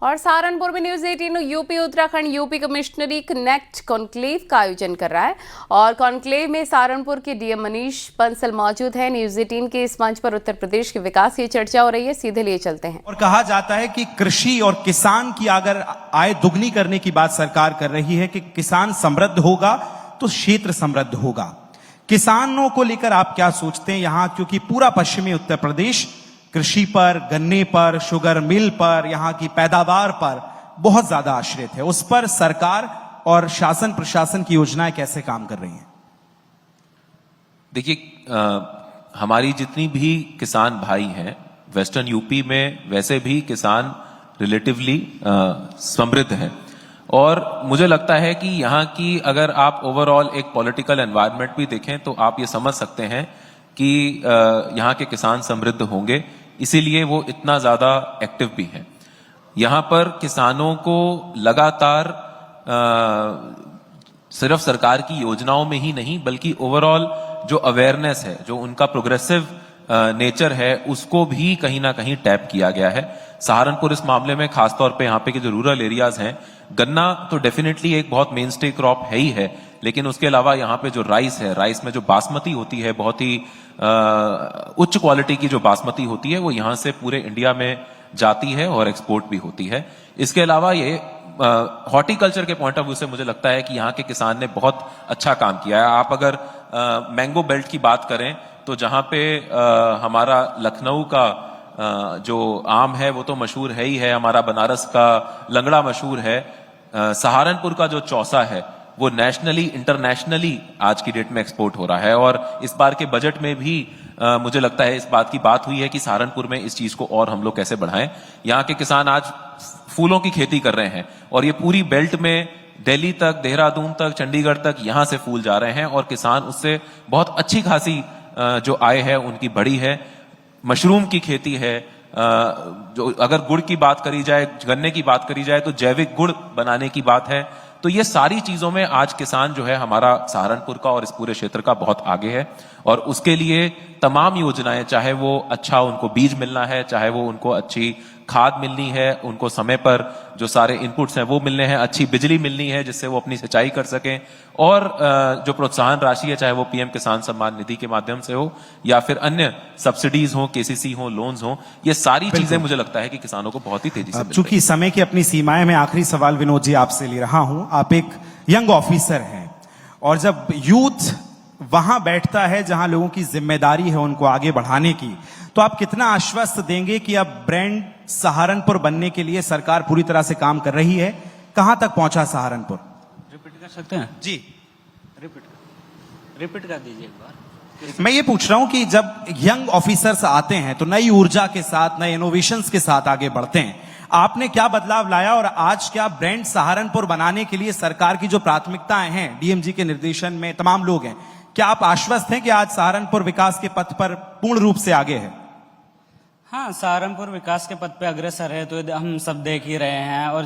और सहारनपुर में news 18 UP Uttarakhand UP commissionery connect conclave का आयोजन कर रहा है और कॉन्क्लेव में सहारनपुर के डीएम मनीष बंसल मौजूद है। न्यूज 18 के इस मंच पर उत्तर प्रदेश के विकास की चर्चा हो रही है, सीधे लिए चलते हैं। और कहा जाता है कि कृषि और किसान की अगर आय दुगनी करने की बात सरकार कर रही है कि किसान समृद्ध होगा तो क्षेत्र समृद्ध होगा। किसानों को लेकर आप क्या सोचते हैं यहाँ, क्योंकि पूरा पश्चिमी उत्तर प्रदेश कृषि पर, गन्ने पर, शुगर मिल पर, यहाँ की पैदावार पर बहुत ज्यादा आश्रित है। उस पर सरकार और शासन प्रशासन की योजनाएं कैसे काम कर रही हैं? देखिए, हमारी जितनी भी किसान भाई हैं वेस्टर्न यूपी में, वैसे भी किसान रिलेटिवली समृद्ध हैं और मुझे लगता है कि यहाँ की अगर आप ओवरऑल एक पॉलिटिकल एनवायरनमेंट भी देखें तो आप ये समझ सकते हैं कि यहाँ के किसान समृद्ध होंगे, इसीलिए वो इतना ज्यादा एक्टिव भी है। यहाँ पर किसानों को लगातार सिर्फ सरकार की योजनाओं में ही नहीं बल्कि ओवरऑल जो अवेयरनेस है, जो उनका प्रोग्रेसिव नेचर है, उसको भी कहीं ना कहीं टैप किया गया है। सहारनपुर इस मामले में खासतौर पे यहाँ पे के जो रूरल एरियाज हैं, गन्ना तो डेफिनेटली एक बहुत मेन स्टे क्रॉप है ही है, लेकिन उसके अलावा यहाँ पे जो राइस है, राइस में जो बासमती होती है, बहुत ही उच्च क्वालिटी की जो बासमती होती है, वो यहाँ से पूरे इंडिया में जाती है और एक्सपोर्ट भी होती है। इसके अलावा ये हॉर्टिकल्चर के पॉइंट ऑफ व्यू से मुझे लगता है कि यहाँ के किसान ने बहुत अच्छा काम किया है। आप अगर मैंगो बेल्ट की बात करें तो जहाँ पे हमारा लखनऊ का जो आम है वो तो मशहूर है ही है, हमारा बनारस का लंगड़ा मशहूर है, सहारनपुर का जो चौसा है वो नेशनली इंटरनेशनली आज की डेट में एक्सपोर्ट हो रहा है। और इस बार के बजट में भी मुझे लगता है इस बात की बात हुई है कि सहारनपुर में इस चीज को और हम लोग कैसे बढ़ाएं। यहाँ के किसान आज फूलों की खेती कर रहे हैं और ये पूरी बेल्ट में दिल्ली तक, देहरादून तक, चंडीगढ़ तक यहाँ से फूल जा रहे हैं और किसान उससे बहुत अच्छी खासी जो आय है उनकी बढ़ी है। मशरूम की खेती है, जो अगर गुड़ की बात करी जाए, गन्ने की बात करी जाए तो जैविक गुड़ बनाने की बात है। तो ये सारी चीजों में आज किसान जो है हमारा सहारनपुर का और इस पूरे क्षेत्र का बहुत आगे है और उसके लिए तमाम योजनाएं, चाहे वो अच्छा उनको बीज मिलना है, चाहे वो उनको अच्छी खाद मिलनी है, उनको समय पर जो सारे इनपुट्स हैं वो मिलने हैं, अच्छी बिजली मिलनी है जिससे वो अपनी सिंचाई कर सकें, और जो प्रोत्साहन राशि है, चाहे वो पीएम किसान सम्मान निधि के माध्यम से हो या फिर अन्य सब्सिडीज हो, केसीसी हो, लोन्स हो, ये सारी चीजें मुझे लगता है कि किसानों को बहुत ही तेजी से। चूंकि समय की अपनी सीमाएं में आखिरी सवाल विनोद जी आपसे ले रहा हूं। आप एक यंग ऑफिसर हैं और जब यूथ वहां बैठता है जहां लोगों की जिम्मेदारी है उनको आगे बढ़ाने की, तो आप कितना आश्वस्त देंगे कि अब ब्रांड सहारनपुर बनने के लिए सरकार पूरी तरह से काम कर रही है? कहां तक पहुंचा सहारनपुर? रिपीट कर सकते हैं जी, रिपीट कर दीजिए एक बार। मैं ये पूछ रहा हूं कि जब यंग ऑफिसर्स आते हैं तो नई ऊर्जा के साथ, नए इनोवेशंस के साथ आगे बढ़ते हैं। आपने क्या बदलाव लाया और आज क्या ब्रांड सहारनपुर बनाने के लिए सरकार की जो प्राथमिकताएं हैं, डीएमजी के निर्देशन में तमाम लोग हैं, क्या आप आश्वस्त हैं कि आज सहारनपुर विकास के पथ पर पूर्ण रूप से आगे है? हाँ, सहारनपुर विकास के पथ पे अग्रसर है तो हम सब देख ही रहे हैं। और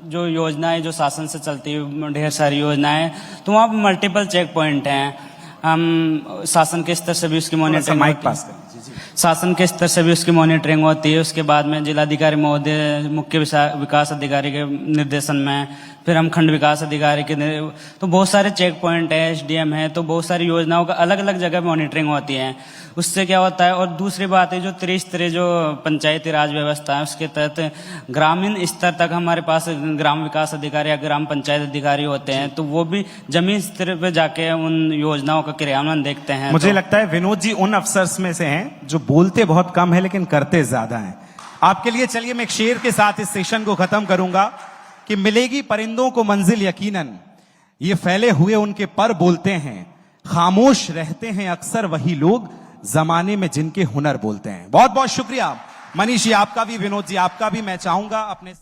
जो योजनाएं जो शासन से चलती हुई ढेर सारी योजनाएं, तो वहाँ पर मल्टीपल चेक पॉइंट हैं। हम शासन के स्तर से भी उसकी मॉनिटरिंग शासन के स्तर से भी उसकी मॉनिटरिंग होती है। उसके बाद में जिलाधिकारी महोदय, मुख्य विकास अधिकारी के निर्देशन में, फिर हम खंड विकास अधिकारी के, तो बहुत सारे चेक पॉइंट है, एसडीएम है, तो बहुत सारी योजनाओं का अलग अलग जगह मॉनिटरिंग होती है। उससे क्या होता है, और दूसरी बात है जो त्रिस्तरीय जो पंचायती राज व्यवस्था है उसके तहत ग्रामीण स्तर तक हमारे पास ग्राम विकास अधिकारी या ग्राम पंचायत अधिकारी होते हैं, तो वो भी जमीन स्तर पे जाके उन योजनाओं का क्रियान्वयन देखते हैं। मुझे लगता है विनोद जी उन अफसर्स में से हैं जो बोलते बहुत कम है लेकिन करते ज्यादा हैं। आपके लिए चलिए मैं एक शेर के साथ इस सेशन को खत्म करूंगा कि मिलेगी परिंदों को मंजिल यकीनन, ये फैले हुए उनके पर बोलते हैं, खामोश रहते हैं अक्सर वही लोग जमाने में जिनके हुनर बोलते हैं। बहुत बहुत शुक्रिया मनीष जी आपका भी, विनोद जी आपका भी। मैं चाहूंगा अपने